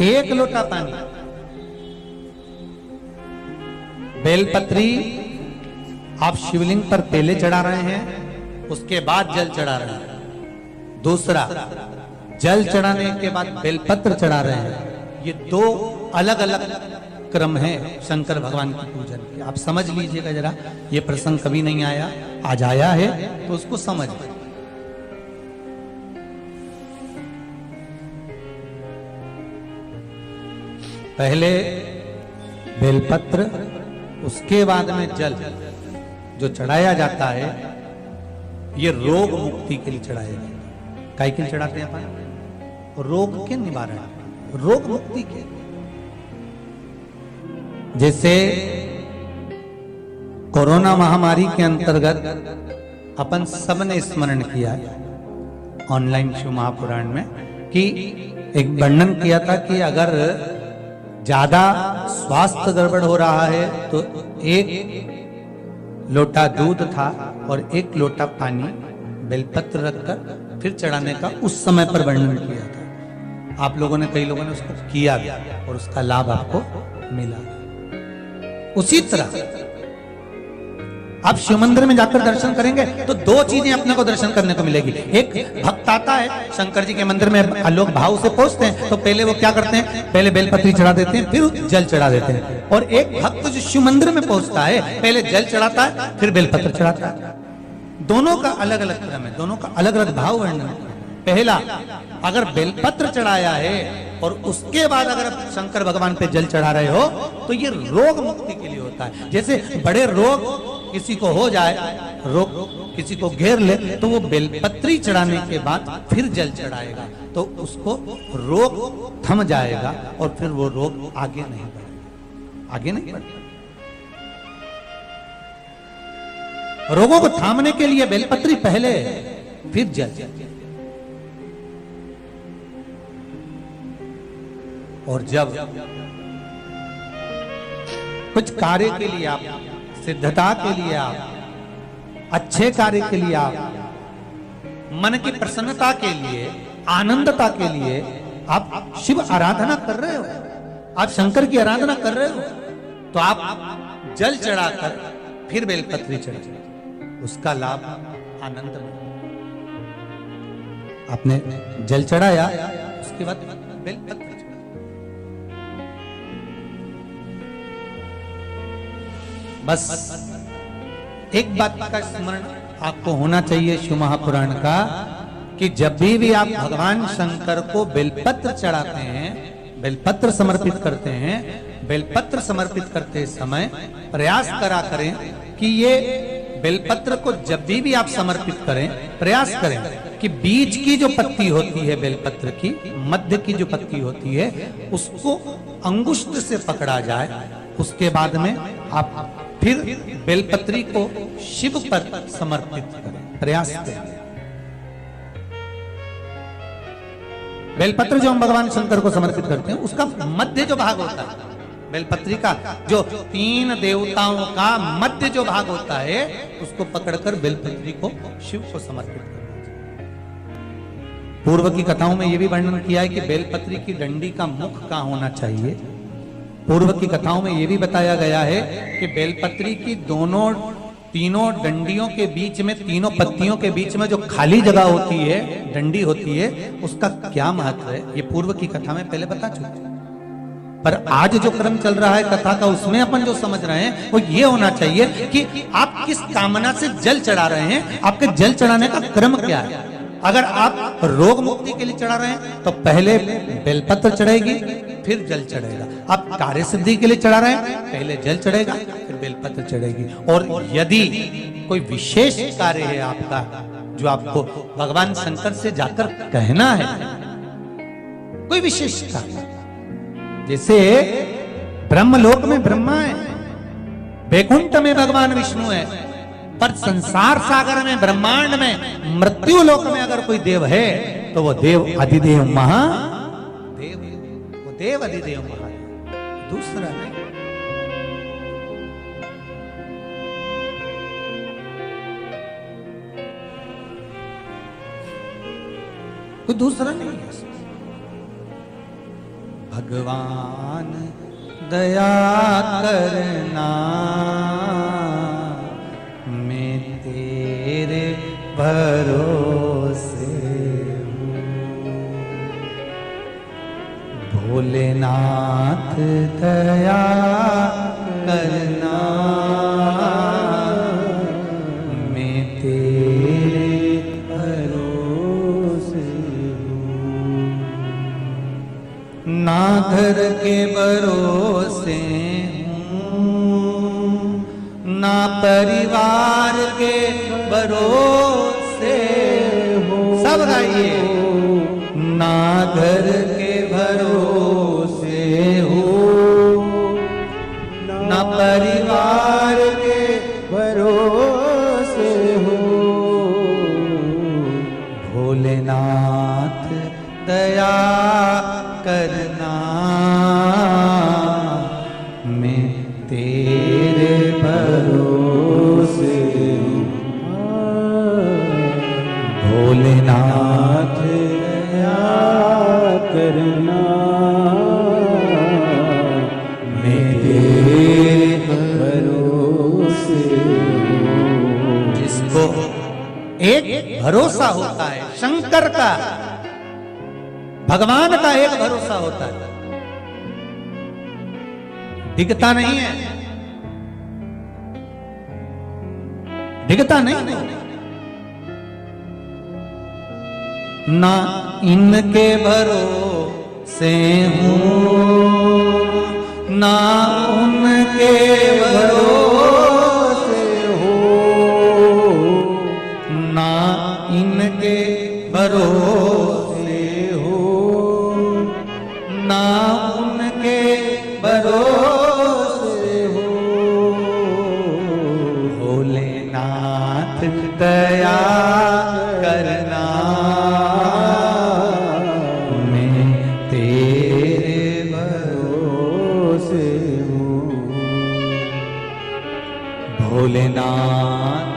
एक लोटा पानी, बेलपत्री आप शिवलिंग पर पहले चढ़ा रहे हैं, उसके बाद जल चढ़ा रहे हैं। दूसरा, जल चढ़ाने के बाद बेलपत्र चढ़ा रहे हैं। ये दो अलग अलग क्रम है शंकर भगवान की पूजन के। आप समझ लीजिएगा जरा, ये प्रसंग कभी नहीं आया, आज आया है तो उसको समझ। पहले बेलपत्र, उसके बाद में जल जो चढ़ाया जाता है, ये रोग मुक्ति के लिए चढ़ाया जाता है। काहे के लिए चढ़ाते हैं अपन? रोग के निवारण, रोग मुक्ति के। जैसे कोरोना महामारी के अंतर्गत अपन सबने स्मरण किया ऑनलाइन शिव महापुराण में कि एक वर्णन किया था कि अगर ज्यादा स्वास्थ्य गड़बड़ हो रहा है तो एक लोटा दूध था और एक लोटा पानी बेलपत्र रखकर फिर चढ़ाने का उस समय पर वर्णन किया था। आप लोगों ने, कई लोगों ने उसको किया भी और उसका लाभ आपको मिला। उसी तरह आप शिव मंदिर में जाकर दर्शन करेंगे तो दो चीजें अपने को दर्शन करने को मिलेगी। एक भक्त आता है शंकर जी के मंदिर में, लोग भाव से पहुंचते हैं तो पहले वो क्या करते हैं, पहले बेलपत्री चढ़ा देते हैं, फिर जल चढ़ा देते हैं। और एक भक्त जो शिव मंदिर में पहुंचता है, पहले जल चढ़ाता है, फिर बेलपत्र चढ़ाता है। दोनों का अलग अलग क्रम है, दोनों का अलग अलग भाव वर्णन है। पहला, अगर बेलपत्र चढ़ाया है और उसके बाद अगर शंकर भगवान पे जल चढ़ा रहे हो तो ये रोग मुक्ति के लिए होता है। जैसे बड़े रोग किसी को हो जाए, रोग किसी को घेर ले, तो वो बेलपत्री चढ़ाने के बाद फिर जल चढ़ाएगा तो उसको रोग थम जाएगा और फिर वो रोग आगे नहीं बढ़ेगा, आगे नहीं बढ़ेगा। रोगों को थामने के लिए बेलपत्री पहले, फिर जल। और जब कुछ कार्य के लिए आप, सिद्धता के लिए आप, अच्छे कार्य के लिए आप, मन की प्रसन्नता के लिए, आनंदता के लिए आप शिव आराधना कर रहे हो, आप शंकर की आराधना कर रहे हो, तो आप जल चढ़ाकर फिर बेलपत्री चढ़ाओ, उसका लाभ आनंद में। आपने जल चढ़ाया, उसके बाद बेलपत्री। बस एक बात का स्मरण आपको होना चाहिए शिव महापुराण का, कि जब भी आप भगवान शंकर को बेलपत्र चढ़ाते हैं, बेलपत्र समर्पित करते हैं, बेलपत्र समर्पित करते समय प्रयास करा करें कि ये बेलपत्र को जब भी आप समर्पित करें, प्रयास करें कि बीच की जो पत्ती होती है बेलपत्र की, मध्य की जो पत्ती होती है, उसको अंगुष्ठ से पकड़ा जाए। उसके बाद में आप फिर बेलपत्री को शिव पर समर्पित करें, प्रयास करें। बेलपत्र जो हम भगवान शंकर को समर्पित करते हैं, उसका मध्य जो भाग होता है, बेलपत्री का जो 3 देवताओं का मध्य जो भाग होता है, उसको पकड़कर बेलपत्री को शिव को समर्पित करना चाहिए। पूर्व की कथाओं में यह भी वर्णन किया है कि बेलपत्री की डंडी का मुख कहां होना चाहिए। पूर्व की कथाओं में यह भी बताया गया है कि बेलपत्री की तीनों डंडियों के बीच में, तीनों पत्तियों के बीच में जो खाली जगह होती है, डंडी होती है, उसका क्या महत्व है, ये पूर्व की कथा में पहले बता चुके। पर आज जो क्रम चल रहा है कथा का, उसमें अपन जो समझ रहे हैं वो ये होना चाहिए कि आप किस कामना से जल चढ़ा रहे हैं, आपके जल चढ़ाने का क्रम क्या है। अगर आप रोग मुक्ति के लिए चढ़ा रहे हैं तो पहले बेलपत्र चढ़ेगी, फिर जल चढ़ेगा। आप कार्य सिद्धि के लिए चढ़ा रहे हैं, पहले जल चढ़ेगा, फिर बेलपत्र चढ़ेगी। और यदि कोई विशेष कार्य है आपका, जो आपको भगवान शंकर से जाकर कहना है, कोई विशेष कार्य, जैसे ब्रह्मलोक में ब्रह्मा है, वैकुंठ में भगवान विष्णु है, पर संसार सागर में, ब्रह्मांड में, मृत्यु लोक में अगर कोई देव है तो वो देव अधिदेव महादेव, वो देव अधिदेव महादेव, दूसरा नहीं। कोई दूसरा नहीं है। भगवान दया करना, मैं तेरे भरोसे हूँ। भोलेनाथ दया करना, मैं तेरे भरोसे हूँ। ना घर के भरोसे हूँ, ना परिवार के भरोसे हूँ। सब गाइए। ना घर के भरोसे हूँ, ना परिवार के भरोसे हूँ। भोलेनाथ दया करना, मैं तेरे भरोसे हूँ। भोलेनाथ दया करना, मैं तेरे भरोसे हूँ। जिसको एक भरोसा होता है, शंकर का, भगवान का एक भरोसा होता है, डिगता नहीं है, डिगता नहीं है। ना इनके भरोसे हूँ, ना उनके भरोसे हूँ, ना इनके भरोसे हूँ, ना उनके भरोसे हूँ। भोलेनाथ दया करना, मैं तेरे भरोसे हूँ। भोलेनाथ